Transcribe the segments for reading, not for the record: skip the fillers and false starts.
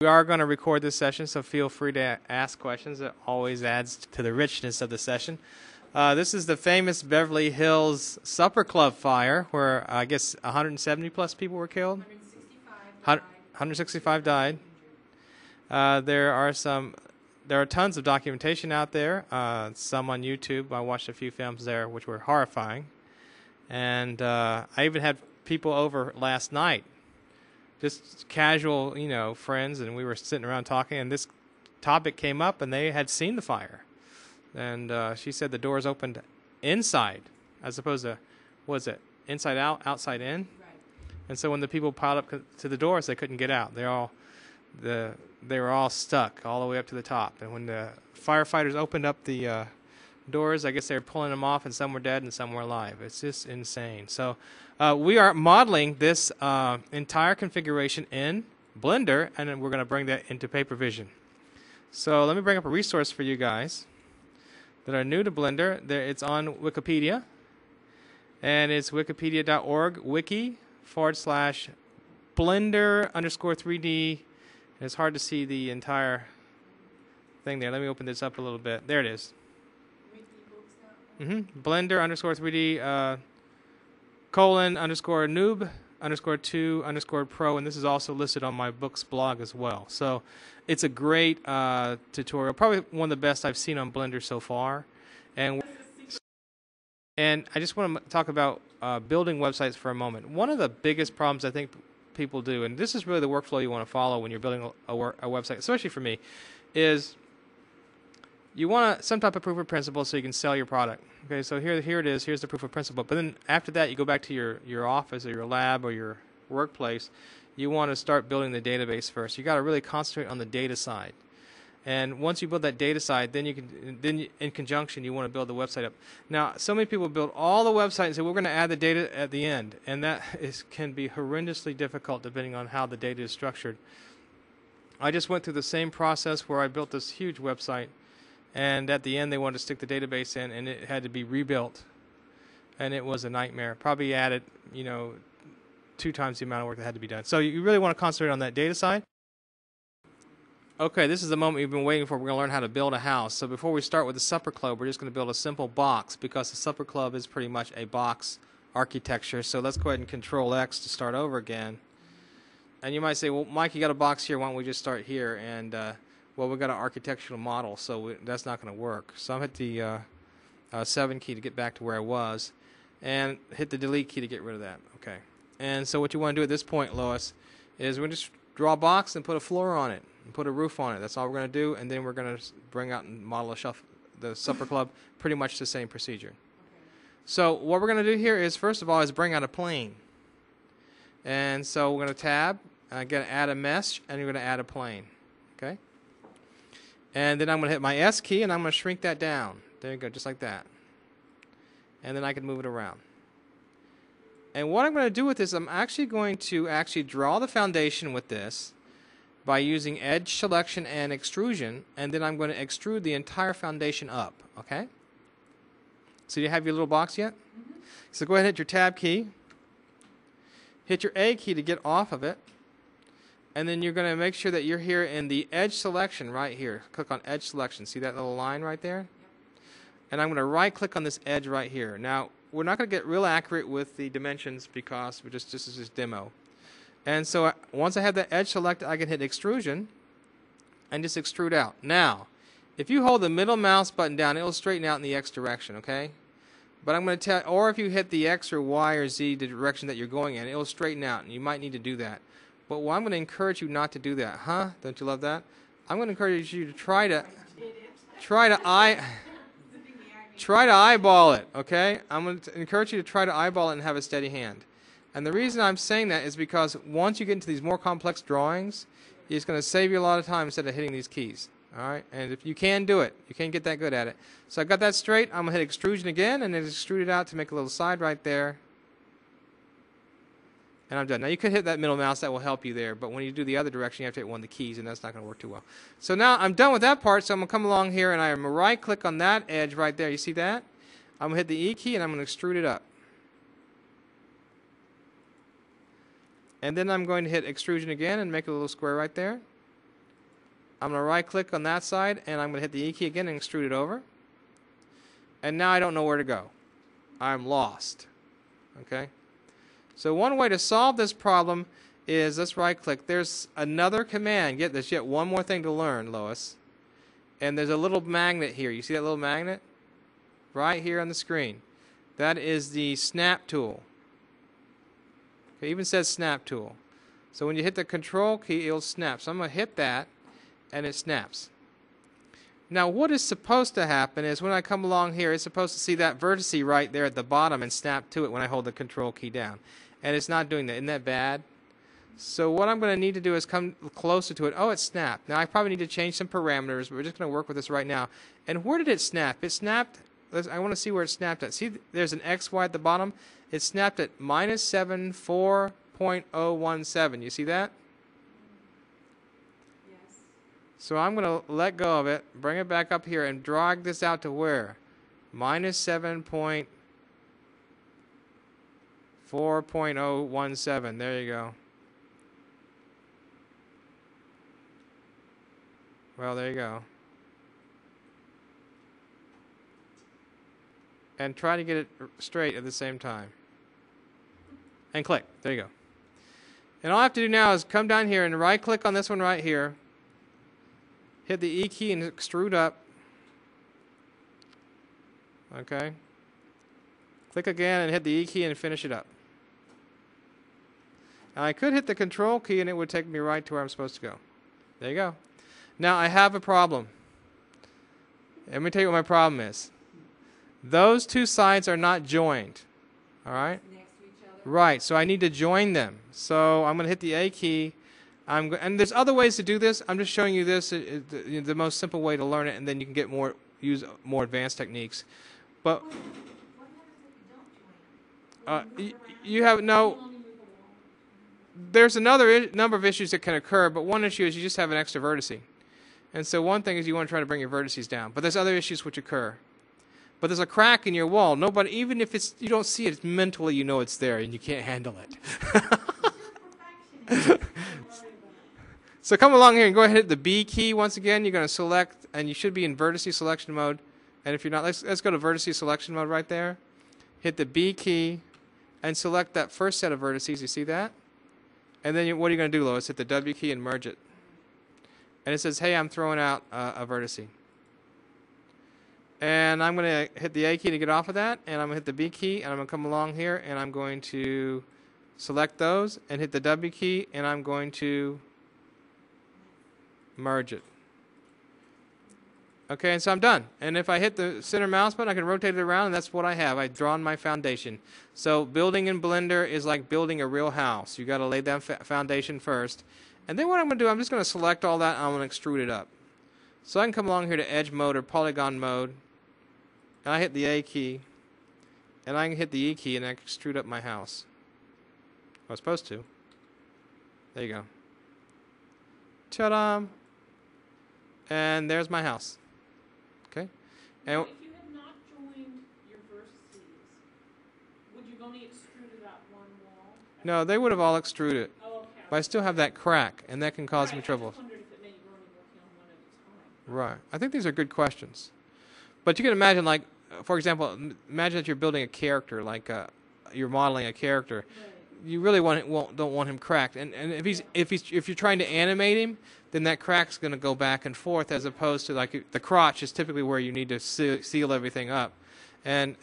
We are going to record this session, so feel free to ask questions. It always adds to the richness of the session. This is the famous Beverly Hills Supper Club fire, where I guess 170 plus people were killed. 165 died. There are tons of documentation out there. Some on YouTube. I watched a few films there, which were horrifying. And I even had people over last night. Just casual, friends, and we were sitting around talking, and this topic came up, and they had seen the fire. And she said the doors opened inside, as opposed to, inside out, outside in? Right. And so when the people piled up to the doors, they couldn't get out. They were all stuck all the way up to the top. And when the firefighters opened up the doors, I guess they were pulling them off, and some were dead and some were alive. It's just insane. So we are modeling this entire configuration in Blender, and then we're going to bring that into Papervision. So let me bring up a resource for you guys that are new to Blender. It's on Wikipedia, and it's wikipedia.org wiki/Blender_3D. It's hard to see the entire thing there. Let me open this up a little bit. There it is. Blender_3D :noob_2_pro, and this is also listed on my book's blog as well. So it's a great tutorial, probably one of the best I've seen on Blender so far. And I just want to talk about building websites for a moment. One of the biggest problems I think people do, and this is really the workflow you want to follow when you're building a website, especially for me, is you want some type of proof of principle so you can sell your product. Okay, so here it is. Here's the proof of principle. But then after that, you go back to your office or your lab or your workplace. You want to start building the database first. You got to really concentrate on the data side. And once you build that data side, then in conjunction, you want to build the website up. Now, so many people build all the website and say, we're going to add the data at the end. And that can be horrendously difficult depending on how the data is structured. I just went through the same process where I built this huge website. And at the end, they wanted to stick the database in, and it had to be rebuilt. And it was a nightmare. Probably added, 2 times the amount of work that had to be done. So you really want to concentrate on that data side. Okay, this is the moment you've been waiting for. We're going to learn how to build a house. So before we start with the Supper Club, we're just going to build a simple box because the Supper Club is pretty much a box architecture. So let's go ahead and Control X to start over again. And you might say, well, Mike, you got a box here. Why don't we just start here? And well, we've got an architectural model, so that's not going to work. So I'm hit the 7 key to get back to where I was, and hit the delete key to get rid of that. Okay. And so what you want to do at this point, Lois, is we're going to just draw a box and put a floor on it, and put a roof on it. That's all we're going to do, and then we're going to bring out and model the Supper Club, pretty much the same procedure. Okay. So what we're going to do here is, first of all, is bring out a plane. And so we're going to tab, going to add a mesh, and we're going to add a plane. Okay. And then I'm going to hit my S key, and I'm going to shrink that down. There you go, just like that. And then I can move it around. And what I'm going to do with this, I'm actually going to draw the foundation with this by using edge selection and extrusion, and then I'm going to extrude the entire foundation up, okay? So you have your little box yet? Mm-hmm. So go ahead and hit your Tab key. Hit your A key to get off of it. And then you're going to make sure that you're here in the edge selection right here. Click on edge selection. See that little line right there? Yep. And I'm going to right click on this edge right here. Now, we're not going to get real accurate with the dimensions because this is just demo. And so once I have that edge selected, I can hit extrusion and just extrude out. Now, if you hold the middle mouse button down, it will straighten out in the X direction, okay? But I'm going to tell, or if you hit the X or Y or Z, the direction that you're going in, it will straighten out, and you might need to do that. But I'm going to encourage you not to do that. Huh? Don't you love that? I'm going to encourage you to try to eyeball it, okay? I'm going to encourage you to try to eyeball it and have a steady hand. And the reason I'm saying that is because once you get into these more complex drawings, it's going to save you a lot of time instead of hitting these keys. All right? And if you can do it, you can't get that good at it. So I got that straight. I'm going to hit extrusion again, and then extrude it out to make a little side right there. And I'm done. Now, you could hit that middle mouse. That will help you there. But when you do the other direction, you have to hit one of the keys, and that's not going to work too well. So now I'm done with that part. So I'm going to come along here, and I'm going to right-click on that edge right there. You see that? I'm going to hit the E key, and I'm going to extrude it up. And then I'm going to hit extrusion again and make a little square right there. I'm going to right-click on that side, and I'm going to hit the E key again and extrude it over. And now I don't know where to go. I'm lost. Okay? So one way to solve this problem is, let's right-click. There's another command. Get this, yet one more thing to learn, Lois. And there's a little magnet here. You see that little magnet? Right here on the screen. That is the snap tool. It even says snap tool. So when you hit the control key, it'll snap. So I'm going to hit that, and it snaps. Now what is supposed to happen is when I come along here, it's supposed to see that vertice right there at the bottom and snap to it when I hold the control key down. And it's not doing that. Isn't that bad? So what I'm going to need to do is come closer to it. Oh, it snapped. Now I probably need to change some parameters, but we're just going to work with this right now. And where did it snap? It snapped. I want to see where it snapped at. See, there's an XY at the bottom. It snapped at -74.017. You see that? Yes. So I'm going to let go of it, bring it back up here, and drag this out to where? -7.4.017. There you go. Well, there you go. And try to get it straight at the same time. And click. There you go. And all I have to do now is come down here and right-click on this one right here. Hit the E key and extrude up. Okay. Click again and hit the E key and finish it up. Now I could hit the control key and it would take me right to where I'm supposed to go. There you go. Now I have a problem. Let me tell you what my problem is. Those two sides are not joined. All right? Next to each other. Right. So I need to join them. So I'm going to hit the A key. And there's other ways to do this. I'm just showing you this, the most simple way to learn it, and then you can get use more advanced techniques. But What happens if you don't join them? you have no. There's another number of issues that can occur, but one issue is you just have an extra vertice. And so one thing is you want to try to bring your vertices down. But there's other issues which occur. But there's a crack in your wall. Nobody, even if you don't see it, mentally you know it's there and you can't handle it. So come along here and go ahead and hit the B key once again. You're going to select, and you should be in vertice selection mode. And if you're not, let's go to vertice selection mode right there. Hit the B key and select that first set of vertices. You see that? And then what are you going to do, Lois? Hit the W key and merge it. And it says, hey, I'm throwing out a vertice. And I'm going to hit the A key to get off of that. And I'm going to hit the B key. And I'm going to come along here. And I'm going to select those. And hit the W key. And I'm going to merge it. Okay, and so I'm done. And if I hit the center mouse button, I can rotate it around. And that's what I have. I've drawn my foundation. So building in Blender is like building a real house. You've got to lay down foundation first. And then what I'm going to do, I'm just going to select all that and I'm going to extrude it up. So I can come along here to edge mode or polygon mode. And I hit the A key. And I can hit the E key and I can extrude up my house. I was supposed to. There you go. Ta-da! And there's my house. Okay? And if you had not joined your vertices, would you only extruded that one wall? no, they would have all extruded. Oh, okay. But I still have that crack, and that can cause me trouble. I just wondered if it meant you were only working on one at a time. Right. I think these are good questions. But you can imagine, like, for example, imagine that you're building a character, like you're modeling a character. Right. You really don't want him cracked, and if you're trying to animate him, then that crack's going to go back and forth, as opposed to like the crotch is typically where you need to seal everything up. And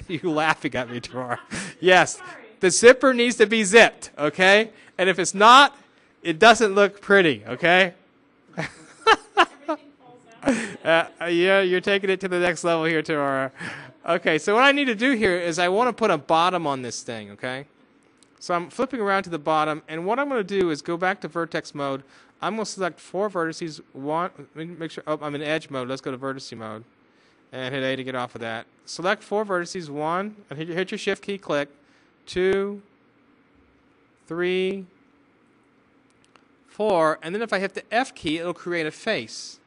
you laughing at me, Tor. Yes, the zipper needs to be zipped, okay? And if it's not, it doesn't look pretty, okay? Everything falls out. Yeah, you're taking it to the next level here, Tor. Okay, so what I need to do here is I want to put a bottom on this thing, okay? So I'm flipping around to the bottom, and what I'm going to do is go back to vertex mode. I'm going to select 4 vertices. Let me make sure. Oh, I'm in edge mode. Let's go to vertice mode, and hit A to get off of that. Select 4 vertices. 1, and hit your shift key. Click. 2, 3, 4, and then if I hit the F key, it'll create a face.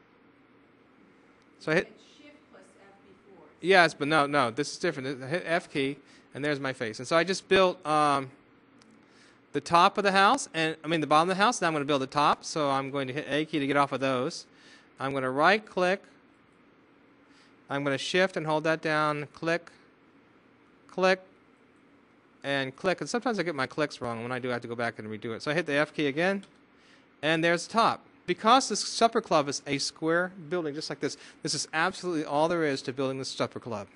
So I hit. Shift plus F before. Yes, but no, this is different. I hit F key, and there's my face. And so I just built the the top of the house, and I mean the bottom of the house. Now I'm going to build the top, so I'm going to hit A key to get off of those. I'm going to right click. I'm going to shift and hold that down, click, click, and click. And sometimes I get my clicks wrong. When I do, I have to go back and redo it. So I hit the F key again, and there's the top. Because this supper club is a square building just like this is absolutely all there is to building this supper club.